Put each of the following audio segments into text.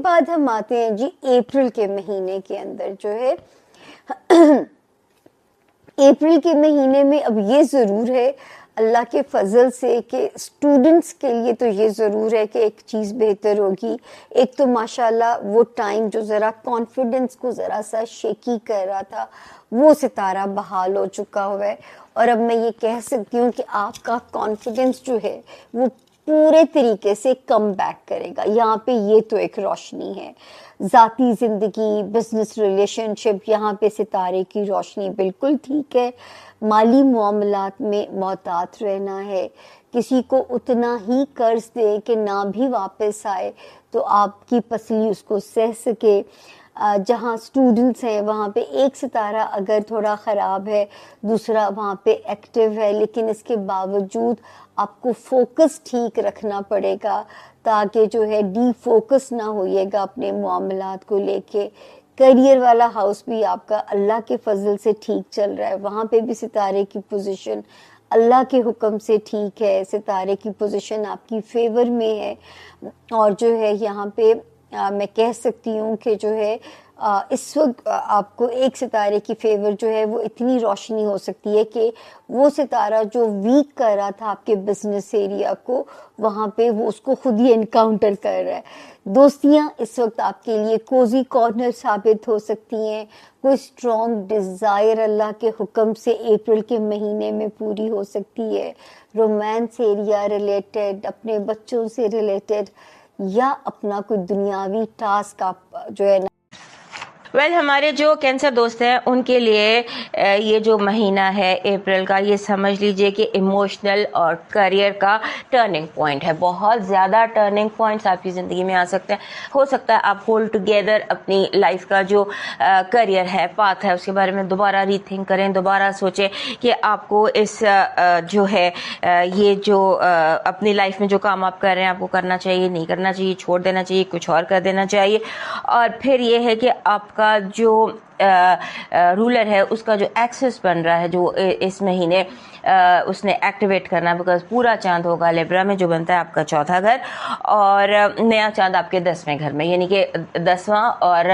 بعد ہم آتے ہیں جی اپریل کے مہینے کے اندر جو ہے اپریل کے مہینے میں اب یہ ضرور ہے اللہ کے فضل سے کہ اسٹوڈنٹس کے لیے تو یہ ضرور ہے کہ ایک چیز بہتر ہوگی. ایک تو ماشاءاللہ وہ ٹائم جو ذرا کانفیڈنس کو ذرا سا شیکی کر رہا تھا وہ ستارہ بحال ہو چکا ہوا ہے, اور اب میں یہ کہہ سکتی ہوں کہ آپ کا کانفیڈنس جو ہے وہ پورے طریقے سے کم بیک کرے گا. یہاں پہ یہ تو ایک روشنی ہے. ذاتی زندگی, بزنس ریلیشن شپ, یہاں پہ ستارے کی روشنی بالکل ٹھیک ہے. مالی معاملات میں محتاط رہنا ہے. کسی کو اتنا ہی قرض دے کہ نہ بھی واپس آئے تو آپ کی پسلی اس کو سہ سکے. جہاں اسٹوڈنٹس ہیں وہاں پہ ایک ستارہ اگر تھوڑا خراب ہے, دوسرا وہاں پہ ایکٹیو ہے, لیکن اس کے باوجود آپ کو فوکس ٹھیک رکھنا پڑے گا تاکہ جو ہے ڈی فوکس نہ ہوئیے گا اپنے معاملات کو لے کے. کیریئر والا ہاؤس بھی آپ کا اللہ کے فضل سے ٹھیک چل رہا ہے, وہاں پہ بھی ستارے کی پوزیشن اللہ کے حکم سے ٹھیک ہے. ستارے کی پوزیشن آپ کی فیور میں ہے, اور جو ہے یہاں پہ میں کہہ سکتی ہوں کہ جو ہے اس وقت آپ کو ایک ستارے کی فیور جو ہے وہ اتنی روشنی ہو سکتی ہے کہ وہ ستارہ جو ویک کر رہا تھا آپ کے بزنس ایریا کو, وہاں پہ وہ اس کو خود ہی انکاؤنٹر کر رہا ہے. دوستیاں اس وقت آپ کے لیے کوزی کارنر ثابت ہو سکتی ہیں. کوئی اسٹرانگ ڈیزائر اللہ کے حکم سے اپریل کے مہینے میں پوری ہو سکتی ہے. رومانس ایریا ریلیٹڈ, اپنے بچوں سے ریلیٹڈ, یا اپنا کوئی دنیاوی ٹاسک آپ جو ہے نا. ہمارے جو کینسر دوست ہیں ان کے لیے یہ جو مہینہ ہے اپریل کا, یہ سمجھ لیجئے کہ ایموشنل اور کریئر کا ٹرننگ پوائنٹ ہے. بہت زیادہ ٹرننگ پوائنٹس آپ کی زندگی میں آ سکتے ہیں. ہو سکتا ہے آپ ہولڈ ٹوگیدر اپنی لائف کا جو کریئر ہے, پاتھ ہے, اس کے بارے میں دوبارہ ری تھنک کریں, دوبارہ سوچیں کہ آپ کو اس جو ہے یہ جو اپنی لائف میں جو کام آپ کر رہے ہیں آپ کو کرنا چاہیے, نہیں کرنا چاہیے, چھوڑ دینا چاہیے, کچھ اور کر دینا چاہیے. اور پھر یہ ہے کہ آپ کا جو رولر ہے اس کا جو ایکسس بن رہا ہے جو اس مہینے اس نے ایکٹیویٹ کرنا, بیکاز پورا چاند ہوگا لیبرا میں جو بنتا ہے آپ کا چوتھا گھر, اور نیا چاند آپ کے 10ویں گھر میں, یعنی کہ 10واں اور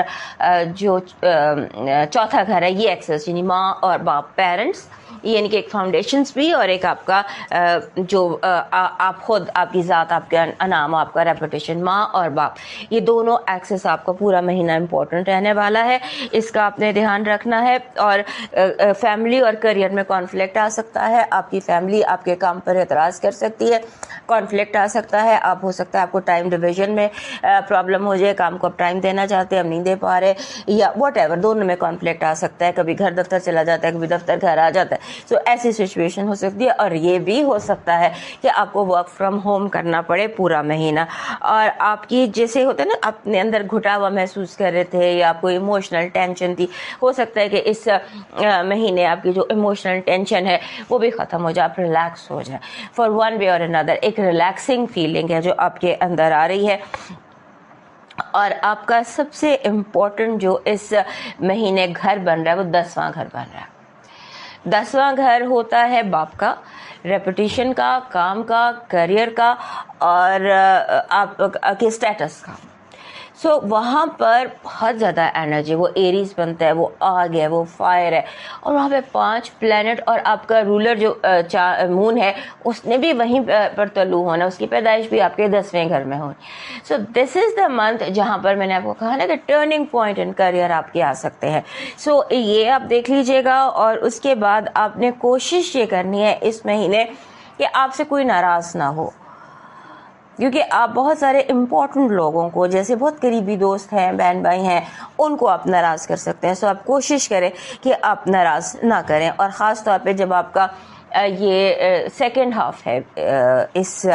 جو چوتھا گھر ہے یہ ایکسس, یعنی ماں اور باپ, پیرنٹس, یعنی کہ ایک فاؤنڈیشنز بھی اور ایک آپ کا جو آپ خود, آپ کی ذات, آپ کا انعام, آپ کا ریپوٹیشن, ماں اور باپ, یہ دونوں ایکسس آپ کا پورا مہینہ امپورٹنٹ رہنے والا ہے. اس کا آپ نے دھیان رکھنا ہے. اور فیملی اور کریئر میں کانفلکٹ آ سکتا ہے. آپ کی فیملی آپ کے کام پر اعتراض کر سکتی ہے, کانفلکٹ آ سکتا ہے. آپ ہو سکتا ہے آپ کو ٹائم ڈویژن میں پرابلم ہو جائے, کام کو آپ ٹائم دینا چاہتے ہیں اب نہیں دے پا رہے, یا واٹ ایور, دونوں میں کانفلکٹ آ سکتا ہے. کبھی گھر دفتر چلا جاتا ہے, کبھی دفتر گھر آ جاتا ہے. سو ایسی سچویشن ہو سکتی ہے. اور یہ بھی ہو سکتا ہے کہ آپ کو ورک فرام ہوم کرنا پڑے پورا مہینہ, اور آپ کی جیسے ہوتا ہے نا اپنے اندر گھٹا ہوا محسوس کر رہے تھے یا آپ کو ایموشنل ٹینشن تھی, ہو سکتا ہے کہ اس مہینے آپ کی جو ایموشنل ٹینشن ہے وہ بھی ختم ہو جائے, آپ ریلیکس ہو جائیں فار ون وے اور اندر. ایک ریلیکسنگ فیلنگ ہے جو آپ کے اندر آ رہی ہے. اور آپ کا سب سے امپورٹنٹ جو اس مہینے گھر بن رہا ہے وہ 10واں گھر بن رہا ہے. 10واں گھر ہوتا ہے باپ کا, ریپوٹیشن کا, کام کا, کریئر کا, اور آپ کے اسٹیٹس کا. سو وہاں پر بہت زیادہ انرجی, وہ ایریز بنتا ہے, وہ آگ ہے, وہ فائر ہے, اور وہاں پہ 5 پلینٹ, اور آپ کا رولر جو مون ہے اس نے بھی وہیں پر طلوع ہونا, اس کی پیدائش بھی آپ کے 10ویں گھر میں ہونی. سو دس از دا منتھ جہاں پر میں نے آپ کو کہا نا کہ ٹرننگ پوائنٹ ان کریئر آپ کے آ سکتے ہیں. سو یہ آپ دیکھ لیجئے گا. اور اس کے بعد آپ نے کوشش یہ کرنی ہے اس مہینے کہ آپ سے کوئی ناراض نہ ہو, کیونکہ آپ بہت سارے امپورٹنٹ لوگوں کو, جیسے بہت قریبی دوست ہیں, بہن بھائی ہیں, ان کو آپ ناراض کر سکتے ہیں. سو آپ کوشش کریں کہ آپ ناراض نہ کریں. اور خاص طور پہ جب آپ کا یہ سیکنڈ ہاف ہے اس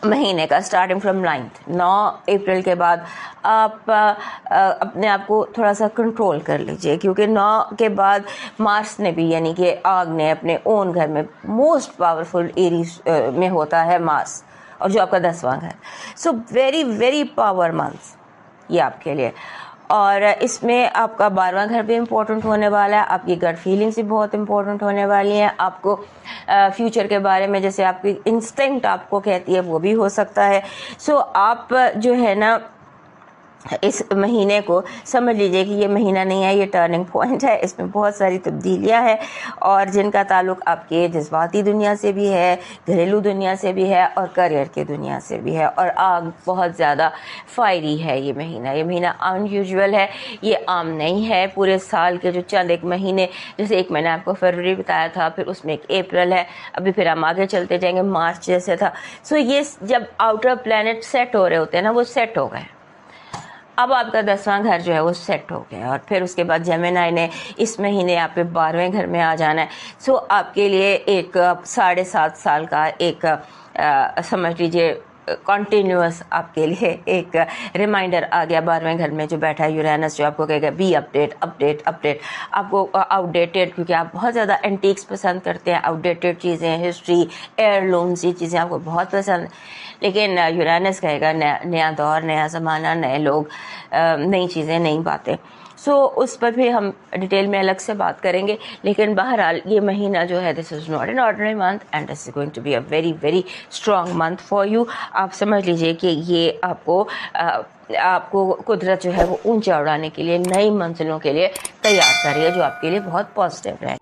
مہینے کا, اسٹارٹنگ فرام 9 اپریل کے بعد, آپ اپنے آپ کو تھوڑا سا کنٹرول کر لیجئے, کیونکہ 9 کے بعد مارس نے بھی, یعنی کہ آگ نے اپنے اون گھر میں, موسٹ پاورفل ایریز میں ہوتا ہے مارس, اور جو آپ کا 10واں گھر. So very very power month یہ آپ کے لیے. اور اس میں آپ کا 12واں گھر بھی امپورٹنٹ ہونے والا ہے, آپ کی گٹ فیلنگس بھی بہت امپورٹنٹ ہونے والی ہیں, آپ کو فیوچر کے بارے میں جیسے آپ کی انسٹنکٹ آپ کو کہتی ہے وہ بھی ہو سکتا ہے. سو آپ جو ہے نا اس مہینے کو سمجھ لیجئے کہ یہ مہینہ نہیں ہے, یہ ٹرننگ پوائنٹ ہے, اس میں بہت ساری تبدیلیاں ہیں اور جن کا تعلق آپ کے جذباتی دنیا سے بھی ہے, گھریلو دنیا سے بھی ہے اور کریئر کی دنیا سے بھی ہے. اور آگ بہت زیادہ فائری ہے یہ مہینہ ان یوزول ہے, یہ عام نہیں ہے. پورے سال کے جو چند ایک مہینے, جیسے ایک میں نے آپ کو فروری بتایا تھا, پھر اس میں ایک اپریل ہے, ابھی پھر ہم آگے چلتے جائیں گے, مارچ جیسے تھا. سو یہ جب آؤٹر پلانٹ سیٹ ہو رہے ہوتے ہیں نا, وہ سیٹ ہو گئے. اب آپ کا 10واں گھر جو ہے وہ سیٹ ہو گیا, اور پھر اس کے بعد جیمنائی نے اس مہینے آپ کے 12ویں گھر میں آ جانا ہے. سو آپ کے لیے ایک 7.5 سال کا ایک سمجھ لیجیے کنٹینیوس آپ کے لیے ایک ریمائنڈر آ گیا 12ویں گھر میں جو بیٹھا ہے یورینس, جو آپ کو کہے گا بی اپڈیٹ. آپ کو آؤٹ ڈیٹڈ, کیونکہ آپ بہت زیادہ اینٹیکس پسند کرتے ہیں, آؤٹ ڈیٹڈ چیزیں, ہسٹری, ایئر لومز, یہ چیزیں آپ کو بہت پسند. لیکن یورینس کہے گا نیا دور, نیا زمانہ, نئے لوگ, نئی چیزیں, نئی باتیں. سو اس پر بھی ہم ڈیٹیل میں الگ سے بات کریں گے. لیکن بہرحال یہ مہینہ جو ہے, this is not an ordinary month and this is going to be a very very strong month for you. آپ سمجھ لیجئے کہ یہ آپ کو قدرت جو ہے وہ اونچا اڑانے کے لیے, نئی منزلوں کے لیے تیار کر رہی ہے, جو آپ کے لیے بہت پازیٹیو ہے.